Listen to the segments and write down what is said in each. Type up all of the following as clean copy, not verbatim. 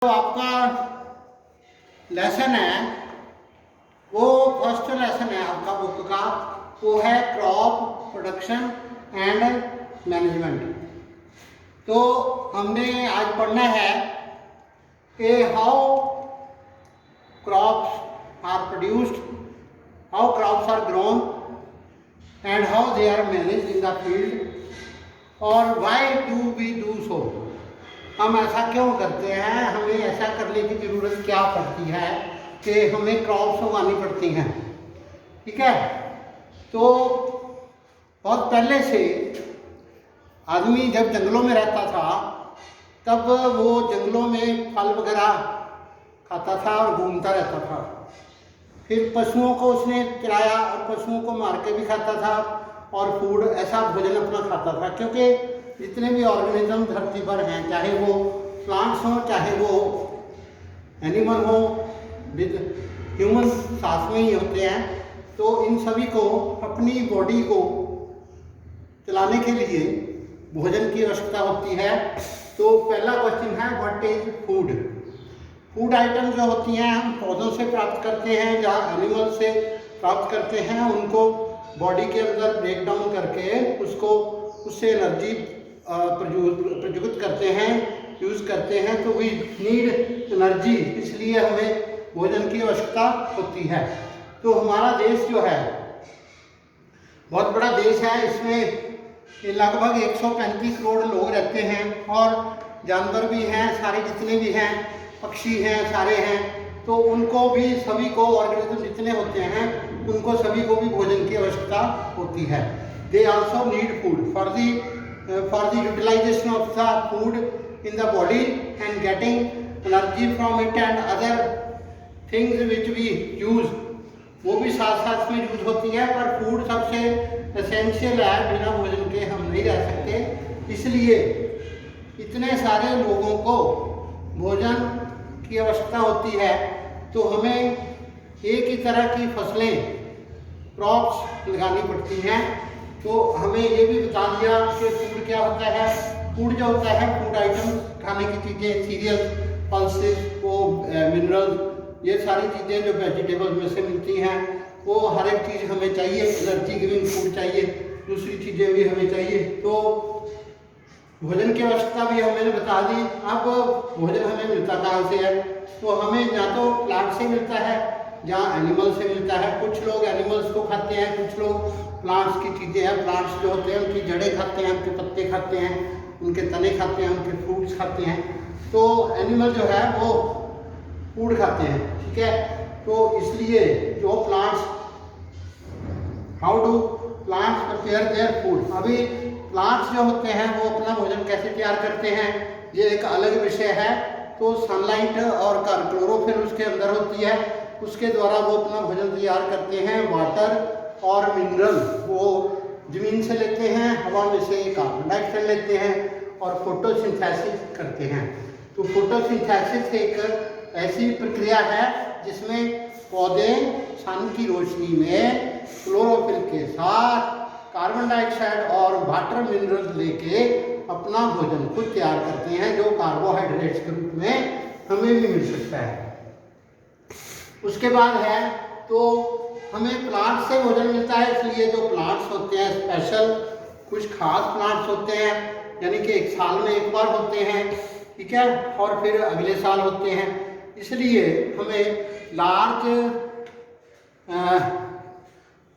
तो आपका लेसन है वो फर्स्ट लेसन है आपका बुक का, वो है क्रॉप प्रोडक्शन एंड मैनेजमेंट। तो हमने आज पढ़ना है कि how crops are produced, how crops are grown and how they are managed in the field, और why do we do so. हम ऐसा क्यों करते हैं, हमें ऐसा करने की ज़रूरत क्या पड़ती है कि हमें क्रॉप्स उगानी पड़ती हैं। ठीक है, तो बहुत पहले से आदमी जब जंगलों में रहता था तब वो जंगलों में फल वगैरह खाता था और घूमता रहता था। फिर पशुओं को उसने चराया और पशुओं को मार के भी खाता था और फूड ऐसा भोजन अपना खाता था, क्योंकि जितने भी ऑर्गेनिज्म धरती पर हैं, चाहे वो प्लांट्स हों चाहे वो एनिमल हो, विद ह्यूमन साथ में ही होते हैं, तो इन सभी को अपनी बॉडी को चलाने के लिए भोजन की आवश्यकता होती है। तो पहला क्वेश्चन है what is food. Food item जो होती हैं हम पौधों से प्राप्त करते हैं या एनिमल से प्राप्त करते हैं, उनको बॉडी के अंदर ब्रेक डाउन करके उससे एनर्जी प्रयुक्त करते हैं, यूज़ करते हैं। तो वी नीड एनर्जी, इसलिए हमें भोजन की आवश्यकता होती है। तो हमारा देश जो है बहुत बड़ा देश है, इसमें लगभग 135 करोड़ लोग रहते हैं और जानवर भी हैं, सारे जितने भी हैं, पक्षी हैं, सारे हैं। तो उनको भी सभी को ऑर्गेनिज्म जितने होते हैं उनको सभी को भी भोजन की आवश्यकता होती है। They also need food for the utilization of the food in the body and getting energy from it and other things which we use, वो भी साथ साथ में यूज होती है। पर फूड सबसे एसेंशियल है, बिना भोजन के हम नहीं रह सकते। इसलिए इतने सारे लोगों को भोजन की आवश्यकता होती है, तो हमें एक ही तरह की फसलें क्रॉप्स लगानी पड़ती हैं। तो हमें ये भी बता दिया कि फूड क्या होता है। फूड जो होता है फूड आइटम, खाने की चीज़ें, सीरियल, पल्सेस, वो मिनरल्स, ये सारी चीज़ें जो वेजिटेबल्स में से मिलती हैं, वो हर एक चीज़ हमें चाहिए। एनर्जी गिविंग फूड चाहिए, दूसरी चीज़ें भी हमें चाहिए। तो भोजन की आवश्यकता भी हमने बता दी। अब भोजन हमें मिलता कहाँ से है, तो हमें या तो प्लांट से मिलता है या एनिमल से मिलता है। कुछ लोग एनिमल्स को खाते हैं, कुछ लोग प्लांट्स की चीज़ें हैं, प्लांट्स जो होते हैं उनकी जड़ें खाते हैं, उनके पत्ते खाते हैं, उनके तने खाते हैं, उनके फ्रूट्स खाते हैं। तो एनिमल जो है वो फूड खाते हैं। ठीक है, तो इसलिए जो plants, how do plants prepare their food. अभी प्लांट्स जो होते हैं वो अपना भोजन कैसे तैयार करते हैं ये एक अलग विषय है। तो सनलाइट और क्लोरोफिल उसके अंदर होती है, उसके द्वारा वो अपना भोजन तैयार करते हैं। वाटर और मिनरल वो ज़मीन से लेते हैं, हवा में से कार्बन डाइऑक्साइड लेते हैं और फोटोसिंथेसिस करते हैं। तो फोटोसिंथेसिस एक ऐसी प्रक्रिया है जिसमें पौधे सन की रोशनी में क्लोरोफिल के साथ कार्बन डाइऑक्साइड और वाटर मिनरल लेके अपना भोजन खुद तैयार करते हैं, जो कार्बोहाइड्रेट्स के रूप में हमें भी मिल सकता है। उसके बाद है तो हमें प्लांट से भोजन मिलता है, इसलिए जो प्लांट्स होते हैं स्पेशल कुछ खास प्लांट्स होते हैं, यानी कि एक साल में एक बार होते हैं। ठीक है, और फिर अगले साल होते हैं। इसलिए हमें लार्ज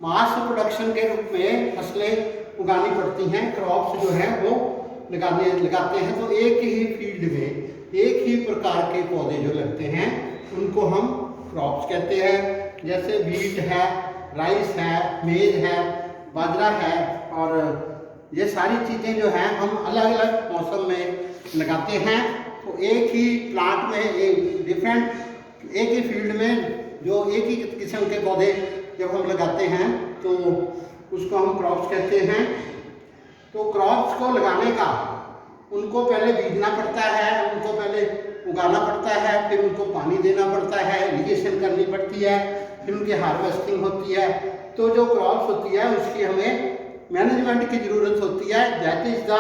मास प्रोडक्शन के रूप में फसलें उगानी पड़ती हैं, क्रॉप्स जो हैं वो लगाते हैं। तो एक ही फील्ड में एक ही प्रकार के पौधे जो लगते हैं उनको हम क्रॉप्स कहते हैं। जैसे वीट है, राइस है, मेज है, बाजरा है, और ये सारी चीज़ें जो हैं हम अलग अलग मौसम में लगाते हैं। तो एक ही प्लांट में एक ही फील्ड में जो एक ही किस्म के पौधे जब हम लगाते हैं तो उसको हम क्रॉप्स कहते हैं। तो क्रॉप्स को लगाने का उनको पहले बीजना पड़ता है, उनको पहले उगाना पड़ता है, फिर उनको पानी देना पड़ता है, इरिगेशन करनी पड़ती है, फिर उनकी हार्वेस्टिंग होती है। तो जो क्रॉप्स होती है उसकी हमें मैनेजमेंट की ज़रूरत होती है। That is the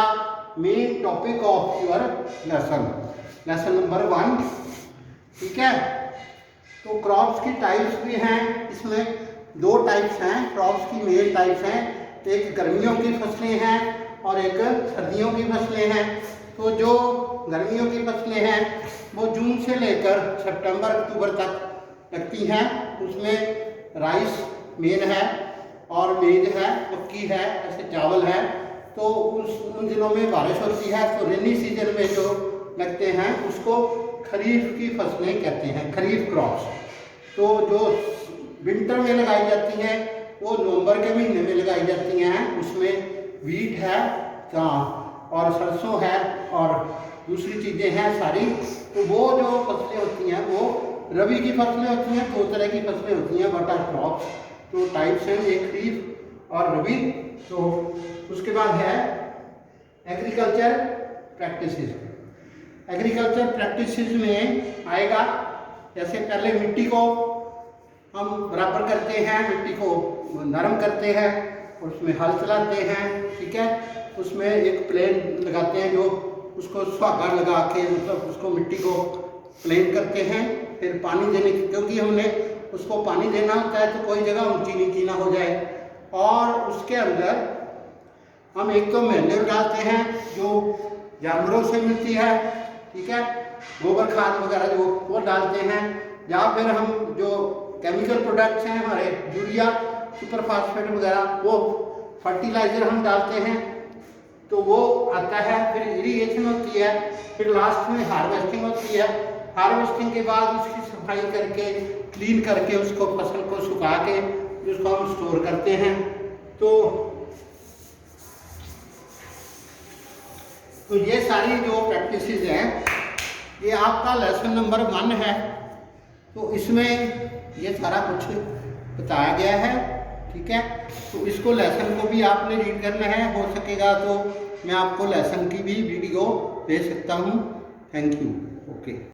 main topic of your lesson number 1। ठीक है। तो क्रॉप्स की टाइप्स भी हैं, इसमें 2 टाइप्स हैं क्रॉप्स की, मेन टाइप्स हैं। एक गर्मियों की फसलें हैं और एक सर्दियों की फसलें हैं। तो जो गर्मियों की फसलें हैं वो जून से लेकर सितंबर अक्टूबर तक लगती हैं। उसमें राइस मेन है और मेज है, मक्की है, ऐसे चावल है। तो उन दिनों में बारिश होती है, तो रेनी सीजन में जो लगते हैं उसको खरीफ की फसलें कहते हैं, खरीफ क्रॉप्स। तो जो विंटर में लगाई जाती हैं वो नवंबर के महीने में लगाई जाती हैं। उसमें वीट है और सरसों है और दूसरी चीज़ें हैं सारी। तो वो जो फसलें होती हैं वो रबी की फसलें होती हैं। 2 तरह की फसलें होती हैं, वाटर क्रॉप्स। तो टाइप्स हैं, एक खरीफ और रबी। तो उसके बाद है एग्रीकल्चर प्रैक्टिसेस। एग्रीकल्चर प्रैक्टिसेस में आएगा, जैसे पहले मिट्टी को हम बराबर करते हैं, मिट्टी को नरम करते हैं, उसमें हल चलाते हैं, ठीक है। उसमें एक प्लेन लगाते हैं, जो उसको सुहागा लगा के मतलब उसको मिट्टी को प्लेन करते हैं। फिर पानी देने की, क्योंकि हमने उसको पानी देना होता है तो कोई जगह ऊंची नीची ना हो जाए। और उसके अंदर हम एक तो मैन्योर डालते हैं जो जानवरों से मिलती है, ठीक है, गोबर खाद वगैरह जो वो डालते हैं, या फिर हम जो केमिकल प्रोडक्ट्स हैं हमारे यूरिया, सुपर फास्फेट वगैरह, वो फर्टिलाइज़र हम डालते हैं। तो वो आता है, फिर इरिगेशन होती है, फिर लास्ट में हार्वेस्टिंग होती है। हार्वेस्टिंग के बाद उसकी सफाई करके, क्लीन करके, उसको फसल को सुखा के उसको हम स्टोर करते हैं। तो ये सारी जो प्रैक्टिसेस हैं, ये आपका लेसन नंबर 1 है। तो इसमें ये सारा कुछ बताया गया है, ठीक है। तो इसको लेसन को भी आपने रीड करना है, हो सकेगा तो मैं आपको लेसन की भी वीडियो दे सकता हूँ। Thank you. ओके।